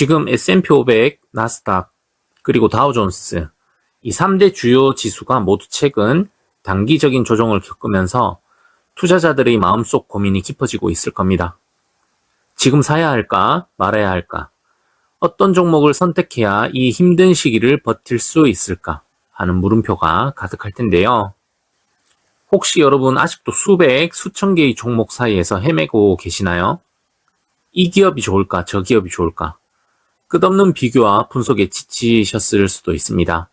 지금 S&P 500, 나스닥, 그리고 다우존스 이 3대 주요 지수가 모두 최근 단기적인 조정을 겪으면서 투자자들의 마음속 고민이 깊어지고 있을 겁니다. 지금 사야 할까 말아야 할까? 어떤 종목을 선택해야 이 힘든 시기를 버틸 수 있을까 하는 물음표가 가득할 텐데요. 혹시 여러분 아직도 수백, 수천 개의 종목 사이에서 헤매고 계시나요? 이 기업이 좋을까, 저 기업이 좋을까? 끝없는 비교와 분석에 지치셨을 수도 있습니다.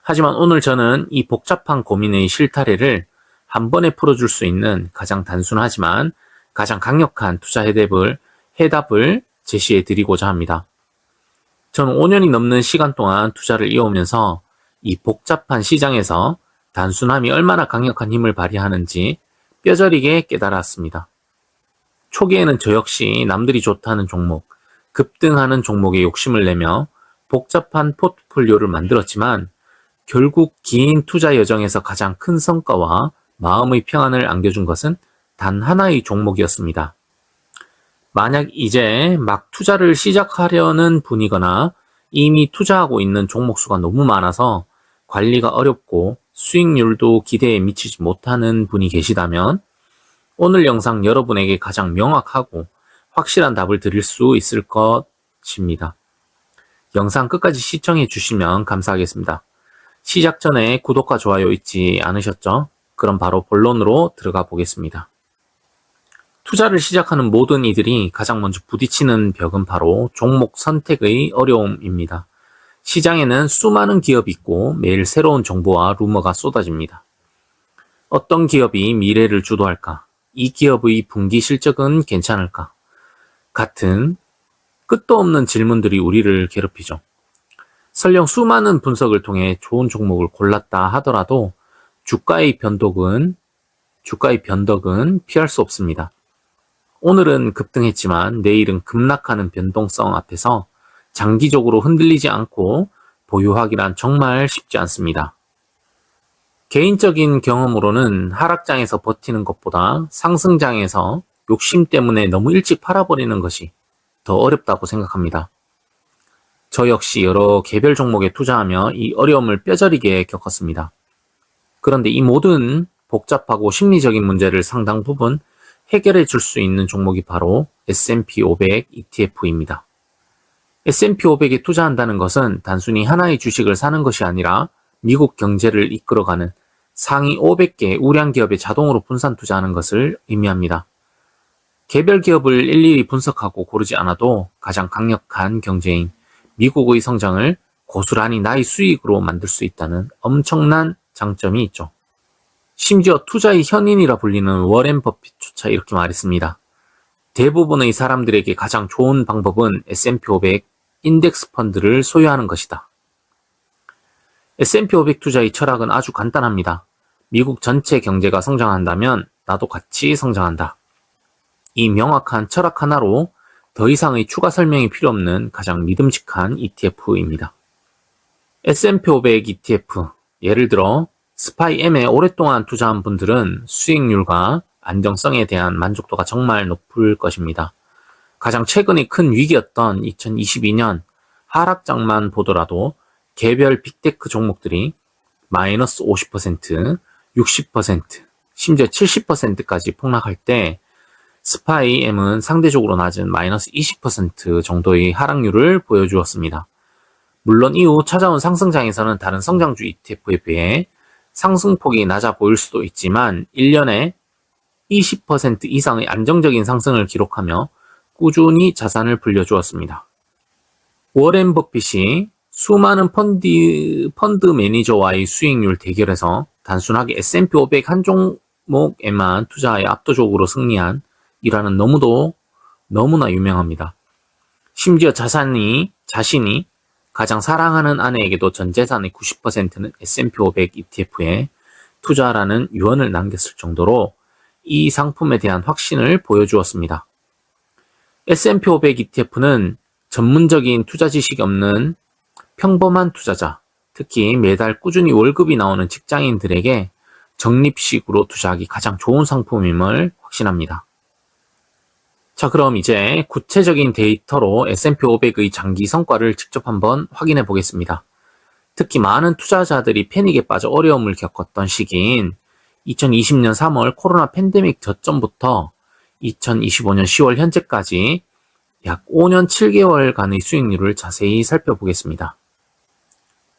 하지만 오늘 저는 이 복잡한 고민의 실타래를 한 번에 풀어줄 수 있는 가장 단순하지만 가장 강력한 투자 해답을 제시해 드리고자 합니다. 저는 5년이 넘는 시간 동안 투자를 이어오면서 이 복잡한 시장에서 단순함이 얼마나 강력한 힘을 발휘하는지 뼈저리게 깨달았습니다. 초기에는 저 역시 남들이 좋다는 종목, 급등하는 종목에 욕심을 내며 복잡한 포트폴리오를 만들었지만 결국 긴 투자 여정에서 가장 큰 성과와 마음의 평안을 안겨준 것은 단 하나의 종목이었습니다. 만약 이제 막 투자를 시작하려는 분이거나 이미 투자하고 있는 종목 수가 너무 많아서 관리가 어렵고 수익률도 기대에 미치지 못하는 분이 계시다면 오늘 영상 여러분에게 가장 명확하고 확실한 답을 드릴 수 있을 것입니다. 영상 끝까지 시청해 주시면 감사하겠습니다. 시작 전에 구독과 좋아요 잊지 않으셨죠? 그럼 바로 본론으로 들어가 보겠습니다. 투자를 시작하는 모든 이들이 가장 먼저 부딪히는 벽은 바로 종목 선택의 어려움입니다. 시장에는 수많은 기업이 있고 매일 새로운 정보와 루머가 쏟아집니다. 어떤 기업이 미래를 주도할까? 이 기업의 분기 실적은 괜찮을까? 같은 끝도 없는 질문들이 우리를 괴롭히죠. 설령 수많은 분석을 통해 좋은 종목을 골랐다 하더라도 주가의 변덕은 피할 수 없습니다. 오늘은 급등했지만 내일은 급락하는 변동성 앞에서 장기적으로 흔들리지 않고 보유하기란 정말 쉽지 않습니다. 개인적인 경험으로는 하락장에서 버티는 것보다 상승장에서 욕심 때문에 너무 일찍 팔아버리는 것이 더 어렵다고 생각합니다. 저 역시 여러 개별 종목에 투자하며 이 어려움을 뼈저리게 겪었습니다. 그런데 이 모든 복잡하고 심리적인 문제를 상당 부분 해결해 줄 수 있는 종목이 바로 S&P 500 ETF입니다. S&P 500에 투자한다는 것은 단순히 하나의 주식을 사는 것이 아니라 미국 경제를 이끌어가는 상위 500개 우량 기업에 자동으로 분산 투자하는 것을 의미합니다. 개별 기업을 일일이 분석하고 고르지 않아도 가장 강력한 경제인 미국의 성장을 고스란히 나의 수익으로 만들 수 있다는 엄청난 장점이 있죠. 심지어 투자의 현인이라 불리는 워렌 버핏조차 이렇게 말했습니다. 대부분의 사람들에게 가장 좋은 방법은 S&P 500 인덱스 펀드를 소유하는 것이다. S&P 500 투자의 철학은 아주 간단합니다. 미국 전체 경제가 성장한다면 나도 같이 성장한다. 이 명확한 철학 하나로 더 이상의 추가 설명이 필요 없는 가장 믿음직한 ETF입니다. S&P 500 ETF, 예를 들어 스파이M에 오랫동안 투자한 분들은 수익률과 안정성에 대한 만족도가 정말 높을 것입니다. 가장 최근의 큰 위기였던 2022년 하락장만 보더라도 개별 빅테크 종목들이 마이너스 50%, 60%, 심지어 70%까지 폭락할 때 스파이M은 상대적으로 낮은 마이너스 20% 정도의 하락률을 보여주었습니다. 물론 이후 찾아온 상승장에서는 다른 성장주 ETF에 비해 상승폭이 낮아 보일 수도 있지만 1년에 20% 이상의 안정적인 상승을 기록하며 꾸준히 자산을 불려주었습니다. 워렌 버핏이 수많은 펀드 매니저와의 수익률 대결에서 단순하게 S&P 500 한 종목에만 투자하여 압도적으로 승리한 일화는 너무나 유명합니다. 심지어 자신이 가장 사랑하는 아내에게도 전 재산의 90%는 S&P 500 ETF에 투자하라는 유언을 남겼을 정도로 이 상품에 대한 확신을 보여주었습니다. S&P 500 ETF는 전문적인 투자 지식이 없는 평범한 투자자, 특히 매달 꾸준히 월급이 나오는 직장인들에게 적립식으로 투자하기 가장 좋은 상품임을 확신합니다. 자, 그럼 이제 구체적인 데이터로 S&P 500의 장기 성과를 직접 한번 확인해 보겠습니다. 특히 많은 투자자들이 패닉에 빠져 어려움을 겪었던 시기인 2020년 3월 코로나 팬데믹 저점부터 2025년 10월 현재까지 약 5년 7개월간의 수익률을 자세히 살펴보겠습니다.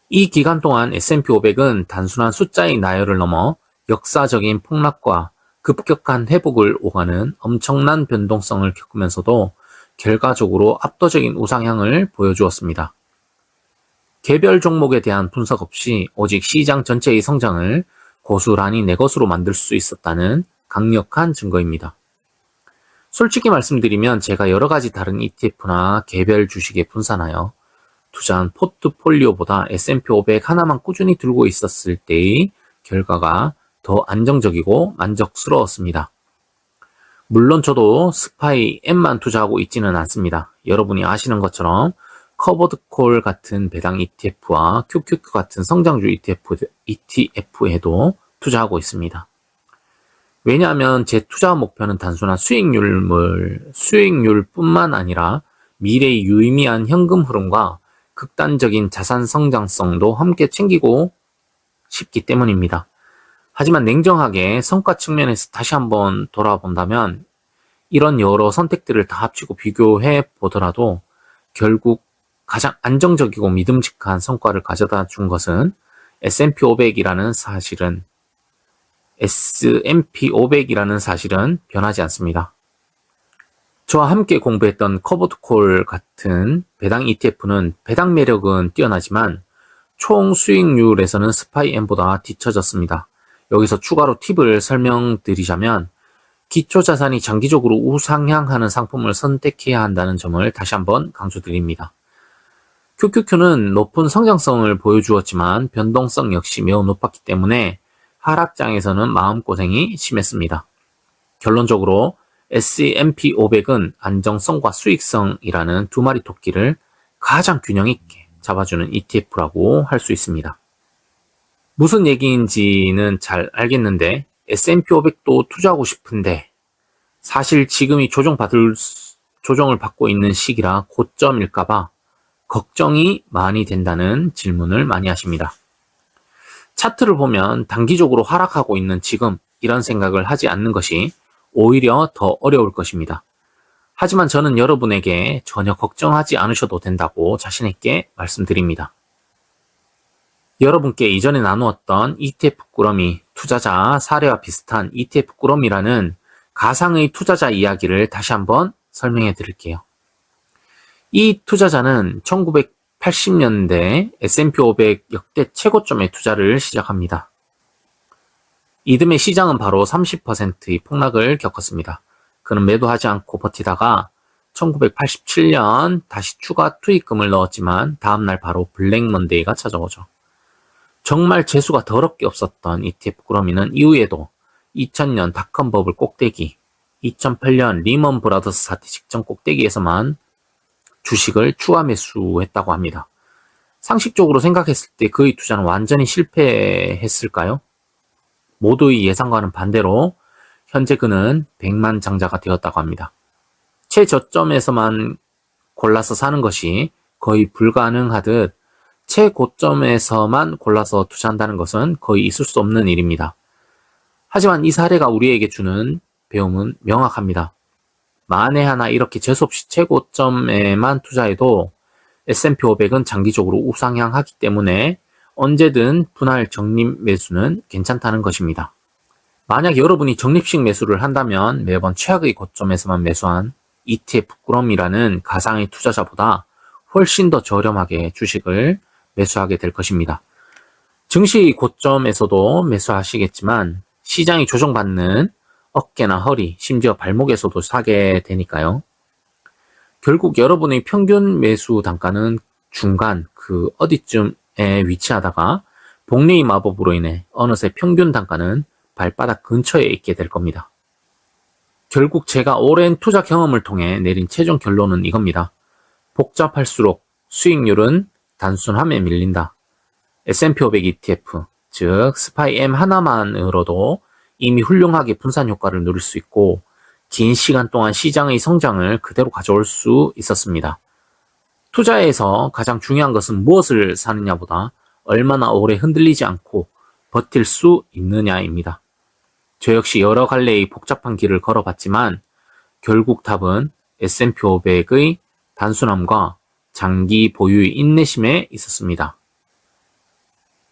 이 기간 동안 S&P 500은 단순한 숫자의 나열을 넘어 역사적인 폭락과 급격한 회복을 오가는 엄청난 변동성을 겪으면서도 결과적으로 압도적인 우상향을 보여주었습니다. 개별 종목에 대한 분석 없이 오직 시장 전체의 성장을 고스란히 내 것으로 만들 수 있었다는 강력한 증거입니다. 솔직히 말씀드리면 제가 여러 가지 다른 ETF나 개별 주식에 분산하여 투자한 포트폴리오보다 S&P 500 하나만 꾸준히 들고 있었을 때의 결과가 더 안정적이고 만족스러웠습니다. 물론 저도 스파이 M만 투자하고 있지는 않습니다. 여러분이 아시는 것처럼 커버드콜 같은 배당 ETF와 QQQ 같은 성장주 ETF에도 투자하고 있습니다. 왜냐하면 제 투자 목표는 단순한 수익률뿐만 아니라 미래의 유의미한 현금 흐름과 극단적인 자산 성장성도 함께 챙기고 싶기 때문입니다. 하지만 냉정하게 성과 측면에서 다시 한번 돌아본다면 이런 여러 선택들을 다 합치고 비교해 보더라도 결국 가장 안정적이고 믿음직한 성과를 가져다 준 것은 S&P 500이라는 사실은 변하지 않습니다. 저와 함께 공부했던 커버드콜 같은 배당 ETF는 배당 매력은 뛰어나지만 총 수익률에서는 스파이 M보다 뒤처졌습니다. 여기서 추가로 팁을 설명드리자면 기초자산이 장기적으로 우상향하는 상품을 선택해야 한다는 점을 다시 한번 강조드립니다. QQQ는 높은 성장성을 보여주었지만 변동성 역시 매우 높았기 때문에 하락장에서는 마음고생이 심했습니다. 결론적으로 S&P 500은 안정성과 수익성이라는 두 마리 토끼를 가장 균형 있게 잡아주는 ETF라고 할 수 있습니다. 무슨 얘기인지는 잘 알겠는데 S&P 500도 투자하고 싶은데 사실 지금이 조정을 받고 있는 시기라 고점일까봐 걱정이 많이 된다는 질문을 많이 하십니다. 차트를 보면 단기적으로 하락하고 있는 지금 이런 생각을 하지 않는 것이 오히려 더 어려울 것입니다. 하지만 저는 여러분에게 전혀 걱정하지 않으셔도 된다고 자신 있게 말씀드립니다. 여러분께 이전에 나누었던 ETF 꾸러미 투자자 사례와 비슷한 ETF 꾸러미라는 가상의 투자자 이야기를 다시 한번 설명해 드릴게요. 이 투자자는 1980년대 S&P 500 역대 최고점에 투자를 시작합니다. 이듬해 시장은 바로 30%의 폭락을 겪었습니다. 그는 매도하지 않고 버티다가 1987년 다시 추가 투입금을 넣었지만 다음날 바로 블랙 먼데이가 찾아오죠. 정말 재수가 더럽게 없었던 ETF 꾸러미는 이후에도 2000년 닷컴 버블 꼭대기, 2008년 리먼 브라더스 사태 직전 꼭대기에서만 주식을 추가 매수했다고 합니다. 상식적으로 생각했을 때 그의 투자는 완전히 실패했을까요? 모두의 예상과는 반대로 현재 그는 백만장자가 되었다고 합니다. 최저점에서만 골라서 사는 것이 거의 불가능하듯 최고점에서만 골라서 투자한다는 것은 거의 있을 수 없는 일입니다. 하지만 이 사례가 우리에게 주는 배움은 명확합니다. 만에 하나 이렇게 재수없이 최고점에만 투자해도 S&P 500은 장기적으로 우상향하기 때문에 언제든 분할 적립 매수는 괜찮다는 것입니다. 만약 여러분이 적립식 매수를 한다면 매번 최악의 고점에서만 매수한 ETF 꾸러미라는 가상의 투자자보다 훨씬 더 저렴하게 주식을 매수하게 될 것입니다. 증시 고점에서도 매수하시겠지만 시장이 조정받는 어깨나 허리, 심지어 발목에서도 사게 되니까요. 결국 여러분의 평균 매수 단가는 중간 그 어디쯤에 위치하다가 복리의 마법으로 인해 어느새 평균 단가는 발바닥 근처에 있게 될 겁니다. 결국 제가 오랜 투자 경험을 통해 내린 최종 결론은 이겁니다. 복잡할수록 수익률은 단순함에 밀린다. S&P 500 ETF, 즉 스파이 M 하나만으로도 이미 훌륭하게 분산 효과를 누릴 수 있고 긴 시간 동안 시장의 성장을 그대로 가져올 수 있었습니다. 투자에서 가장 중요한 것은 무엇을 사느냐보다 얼마나 오래 흔들리지 않고 버틸 수 있느냐입니다. 저 역시 여러 갈래의 복잡한 길을 걸어봤지만 결국 답은 S&P 500의 단순함과 장기 보유의 인내심에 있었습니다.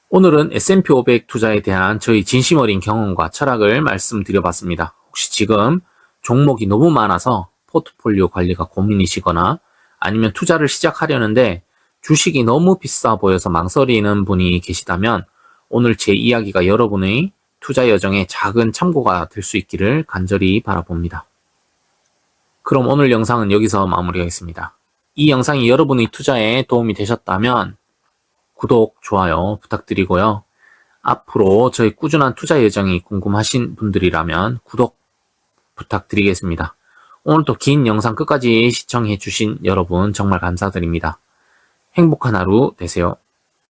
오늘은 S&P 500 투자에 대한 저희 진심 어린 경험과 철학을 말씀드려봤습니다. 혹시 지금 종목이 너무 많아서 포트폴리오 관리가 고민이시거나 아니면 투자를 시작하려는데 주식이 너무 비싸 보여서 망설이는 분이 계시다면 오늘 제 이야기가 여러분의 투자 여정에 작은 참고가 될 수 있기를 간절히 바라봅니다. 그럼 오늘 영상은 여기서 마무리하겠습니다. 이 영상이 여러분의 투자에 도움이 되셨다면 구독, 좋아요 부탁드리고요. 앞으로 저희 꾸준한 투자 여정이 궁금하신 분들이라면 구독 부탁드리겠습니다. 오늘도 긴 영상 끝까지 시청해주신 여러분 정말 감사드립니다. 행복한 하루 되세요.